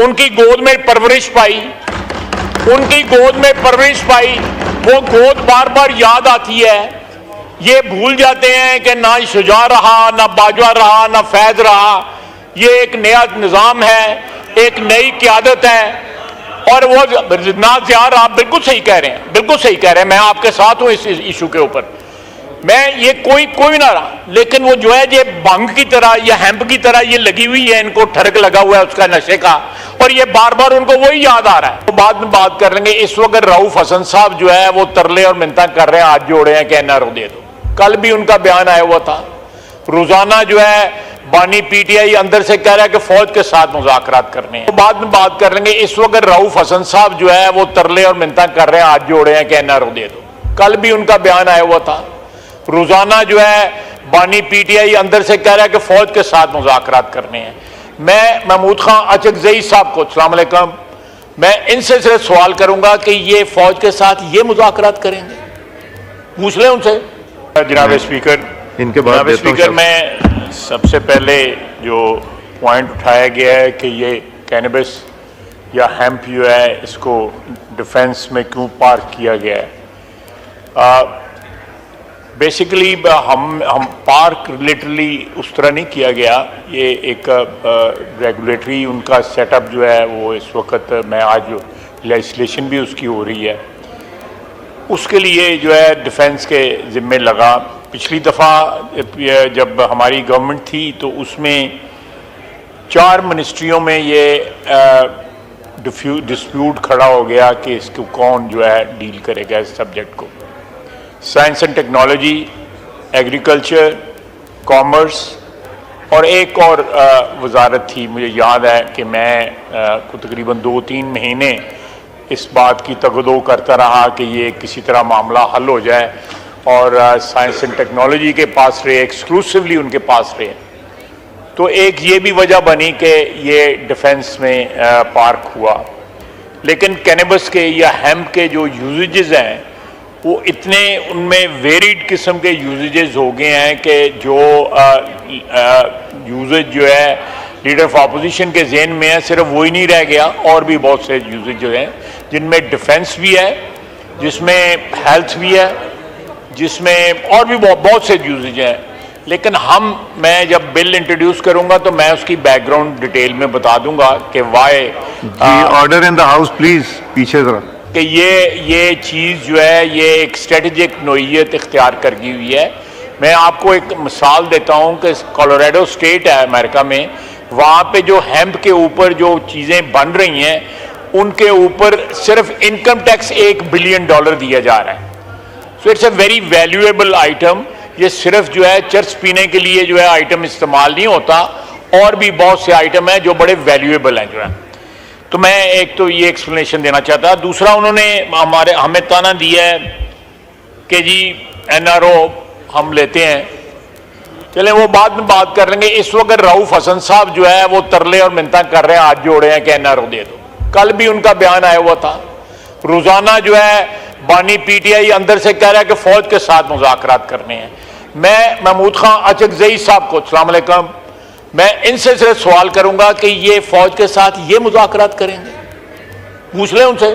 उनकी गोद में परवरिश पाई, उनकी गोद में परवरिश पाई, वो गोद बार बार याद आती है। ये भूल जाते हैं कि ना शुजा रहा, ना बाजवा रहा, ना फैज रहा। ये एक नया निज़ाम है, एक नई क़यादत है और वो ना ज़ियार, आप बिल्कुल सही कह रहे हैं, बिल्कुल सही कह रहे हैं। मैं आपके साथ हूं इस इशू के ऊपर। मैं ये कोई ना रहा, लेकिन वो जो है ये भंग की तरह या हैम्प की तरह ये लगी हुई है, इनको ठरक लगा हुआ है उसका नशे का, और ये बार बार उनको वही याद आ रहा है। तो बाद में बात कर लेंगे। इस वक्त रऊफ हसन साहब जो है वो तरले और मिन्नत कर रहे हैं, हाथ जोड़े हैं कि एनआरओ दे दो। कल भी उनका बयान आया हुआ था। रोजाना जो है बानी पीटीआई अंदर से कह रहा है कि फौज के साथ मुज़ाकरात करने हैं। तो बाद में बात कर लेंगे। इस वक्त रऊफ हसन साहब जो है वो तरले और मिन्नत कर रहे हैं, हाथ जोड़े हैं कि एनआरओ दे दो। कल भी उनका बयान आया हुआ था। रोजाना जो है बानी पीटीआई अंदर से कह रहा है कि फौज के साथ मुज़ाकरात करने हैं। मैं महमूद खां अचकज़ई साहब को, अस्सलाम वालेकुम, मैं इनसे सिर्फ सवाल करूंगा कि ये फौज के साथ ये मुज़ाकरात करेंगे? पूछ लें उनसे। जनाब स्पीकर, इनके बाद स्पीकर, मैं सबसे पहले जो पॉइंट उठाया गया है कि ये कैनबिस या हेम्प जो है इसको डिफेंस में क्यों पार्क किया गया है, बेसिकली हम पार्क लिटरली उस तरह नहीं किया गया। ये एक रेगुलेटरी उनका सेटअप जो है वो इस वक्त मैं आज लेजिस्लेशन भी उसकी हो रही है, उसके लिए जो है डिफेंस के ज़िम्मे लगा। पिछली दफ़ा जब हमारी गवर्नमेंट थी तो उसमें 4 मिनिस्ट्रियों में ये डिस्प्यूट खड़ा हो गया कि इसको कौन जो है डील करेगा इस सब्जेक्ट को। Science and technology, agriculture, commerce और एक और वजारत थी, मुझे याद है कि मैं को तकरीबन 2-3 महीने इस बात की तगदो करता रहा कि ये किसी तरह मामला हल हो जाए, और साइंस एंड टेक्नोलॉजी के पास रहे, एक्सक्लूसिवली उनके पास रहे। तो एक ये भी वजह बनी कि ये डिफेंस में पार्क हुआ। लेकिन कैनबिस के या हेम्प के जो यूजेज हैं वो इतने उनमें वेरिड किस्म के यूजेज हो गए हैं कि जो यूजेज जो है लीडर ऑफ अपोजिशन के जहन में है, सिर्फ वही नहीं रह गया, और भी बहुत से यूजेज जो हैं जिनमें डिफेंस भी है, जिसमें हेल्थ भी है, जिसमें और भी बहुत से यूजेज हैं। लेकिन मैं जब बिल इंट्रोड्यूस करूंगा तो मैं उसकी बैकग्राउंड डिटेल में बता दूंगा कि why. Order in the house please, पीछे जरा। कि ये चीज़ जो है ये एक स्ट्रेटेजिक नोयत इख्तियार कर गई हुई है। मैं आपको एक मिसाल देता हूँ कि कोलोराडो स्टेट है अमेरिका में, वहाँ पे जो हेम्प के ऊपर जो चीज़ें बन रही हैं उनके ऊपर सिर्फ इनकम टैक्स $1 बिलियन दिया जा रहा है। So it's a very valuable item. ये सिर्फ जो है चर्च पीने के लिए जो है आइटम इस्तेमाल नहीं होता, और भी बहुत से आइटम हैं जो बड़े वैल्यूएबल हैं जो है। तो मैं एक तो ये एक्सप्लेनेशन देना चाहता। दूसरा, उन्होंने हमें ताना दिया है कि जी एनआरओ हम लेते हैं। चले वो बाद में बात कर लेंगे। इस वक्त रऊफ हसन साहब जो है वो तरले और मिन्नत कर रहे हैं, हाथ जोड़े हैं कि एनआरओ दे दो। कल भी उनका बयान आया हुआ था। रोजाना जो है बानी पीटीआई अंदर से कह रहा है कि फौज के साथ मुज़ाकरात करने हैं। मैं महमूद खां अचकज़ई साहब को, अस्सलाम वालेकुम, मैं इनसे सिर्फ सवाल करूंगा कि ये फौज के साथ ये मुज़ाकरात करेंगे? पूछ लें उनसे,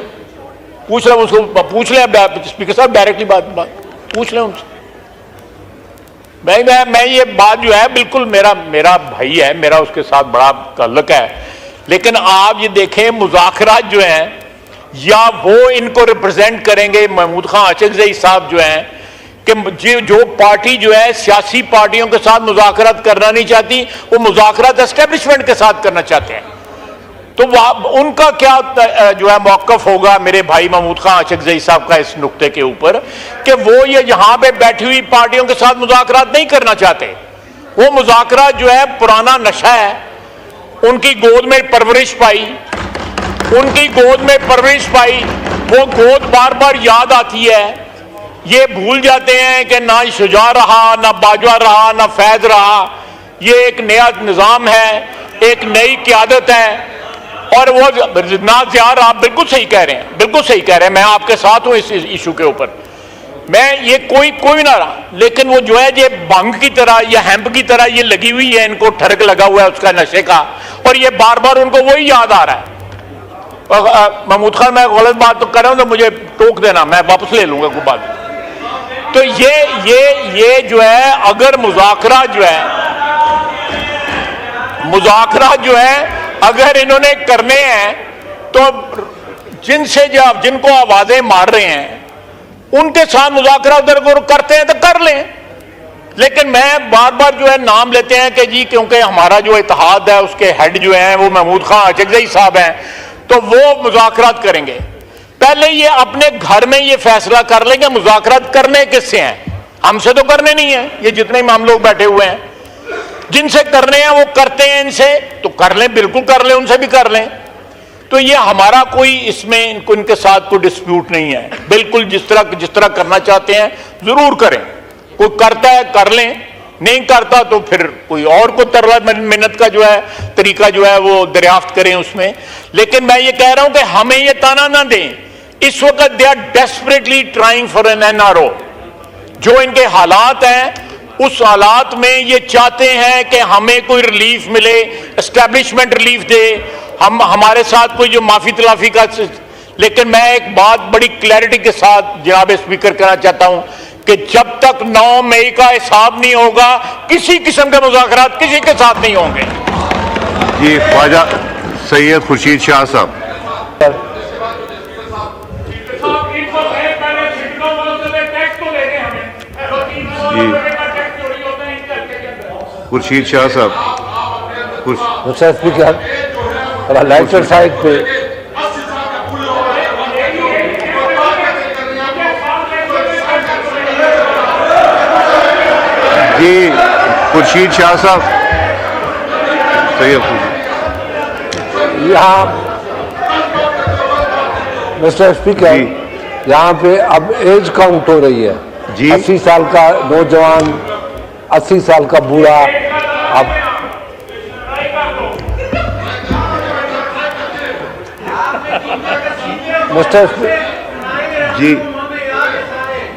पूछ लें उसको, पूछ लें स्पीकर साहब डायरेक्टली बात पूछ लें उनसे। मैं ये बात जो है बिल्कुल मेरा भाई है, मेरा उसके साथ बड़ा ताल्लुक है। लेकिन आप ये देखें मुज़ाकरात जो हैं या वो इनको रिप्रेजेंट करेंगे महमूद खां अचकज़ई साहब जो हैं कि जो पार्टी जो है सियासी पार्टियों के साथ मुज़ाकरात करना नहीं चाहती, वो मुज़ाकरात एस्टेब्लिशमेंट के साथ करना चाहते हैं। तो उनका क्या जो है मौक़िफ़ होगा मेरे भाई महमूद खां अचकज़ई साहब का इस नुक्ते के ऊपर कि वो ये यहाँ पे बैठी हुई पार्टियों के साथ मुज़ाकरात नहीं करना चाहते। वो मुज़ाकरात जो है पुराना नशा है। उनकी गोद में परवरिश पाई, उनकी गोद में परवरिश पाई, वो गोद बार बार याद आती है। ये भूल जाते हैं कि ना शुजा रहा, ना बाजवा रहा, ना फैज रहा। ये एक नया निज़ाम है, एक नई क़यादत है, और वो ना ज़ियार, आप बिल्कुल सही कह रहे हैं, बिल्कुल सही कह रहे हैं। मैं आपके साथ हूं इस इशू के ऊपर। मैं ये कोई ना रहा, लेकिन वो जो है ये भंग की तरह या हैम्प की तरह ये लगी हुई है, इनको ठरक लगा हुआ है उसका नशे का, और ये बार बार उनको वही याद आ रहा है। महमूद खान, मैं गलत बात तो कर रहा हूं तो मुझे टोक देना, मैं वापस ले लूंगा कोई बात। तो ये जो है, अगर मुज़ाकरा जो है अगर इन्होंने करने हैं तो जिनको आवाजें मार रहे हैं उनके साथ मुज़ाकरा उधर करते हैं तो कर लें। लेकिन मैं बार बार जो है नाम लेते हैं कि जी क्योंकि हमारा जो इत्तेहाद है उसके हेड जो हैं वो महमूद खान अचकज़ई साहब हैं, तो वो मुज़ाकरात करेंगे। पहले ये अपने घर में ये फैसला कर लेंगे मुज़ाकरात करने किससे हैं, हमसे तो करने नहीं है। ये जितने हम लोग बैठे हुए हैं जिनसे करने हैं वो करते हैं, इनसे तो कर लें, बिल्कुल कर लें, उनसे भी कर लें। तो ये हमारा कोई इसमें इनके साथ कोई डिस्प्यूट नहीं है। बिल्कुल जिस तरह करना चाहते हैं जरूर करें। कोई करता है कर लें, नहीं करता तो फिर कोई और को तरला मिन्नत का जो है तरीका जो है वो दरियाफ्त करें उसमें। लेकिन मैं ये कह रहा हूं कि हमें ये ताना ना दें। इस वक्त they are desperately trying for an NRO. जो इनके हालात हैं उस हालात में ये चाहते हैं कि हमें कोई रिलीफ मिले, एस्टैब्लिशमेंट रिलीफ दे, हमारे साथ कोई जो माफी तलाफी का। लेकिन मैं एक बात बड़ी क्लैरिटी के साथ जनाब स्पीकर कहना चाहता हूं कि जब तक 9 मई का हिसाब नहीं होगा किसी किस्म के मुज़ाकरात किसी के साथ नहीं होंगे। जी ख्वाजा सैयद खुर्शीद शाह साहब। खुर्शीद शाह साहब। मिस्टर स्पीकर, लेक्चर साइड पे जी खुर्शीद शाह साहब, सैयद यहाँ मिस्टर स्पीकर, यहाँ पे अब एज काउंट हो रही है जी। 80 साल का नौजवान, 80 साल का बूढ़ा। अब जी